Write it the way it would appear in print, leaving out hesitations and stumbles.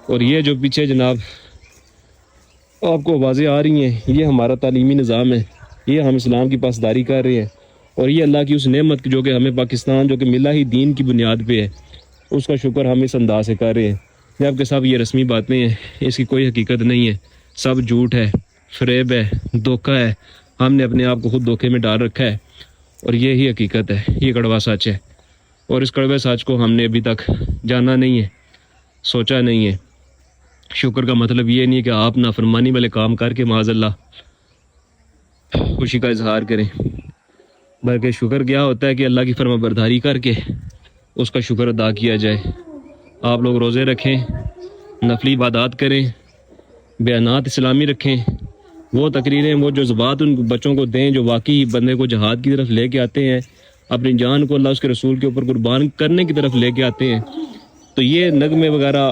اور یہ جو پیچھے جناب آپ کو آوازیں آ رہی ہیں، یہ ہمارا تعلیمی نظام ہے، یہ ہم اسلام کی پاسداری کر رہے ہیں، اور یہ اللہ کی اس نعمت جو کہ ہمیں پاکستان جو کہ ملا ہی دین کی بنیاد پہ ہے، اس کا شکر ہم اس انداز سے کر رہے ہیں۔ جبکہ سب یہ رسمی باتیں ہیں، اس کی کوئی حقیقت نہیں ہے، سب جھوٹ ہے، فریب ہے، دھوکہ ہے، ہم نے اپنے آپ کو خود دھوکے میں ڈال رکھا ہے، اور یہی حقیقت ہے، یہ کڑوا سچ ہے، اور اس کڑوے سچ کو ہم نے ابھی تک جانا نہیں ہے، سوچا نہیں ہے۔ شکر کا مطلب یہ نہیں ہے کہ آپ نافرمانی والے کام کر کے معاذ اللہ خوشی کا اظہار کریں، بلکہ شکر کیا ہوتا ہے کہ اللہ کی فرما برداری کر کے اس کا شکر ادا کیا جائے۔ آپ لوگ روزے رکھیں، نفلی عبادات کریں، بیانات اسلامی رکھیں، وہ تقریریں، وہ جذبات ان بچوں کو دیں جو واقعی بندے کو جہاد کی طرف لے کے آتے ہیں، اپنی جان کو اللہ اس کے رسول کے اوپر قربان کرنے کی طرف لے کے آتے ہیں۔ تو یہ نغمے وغیرہ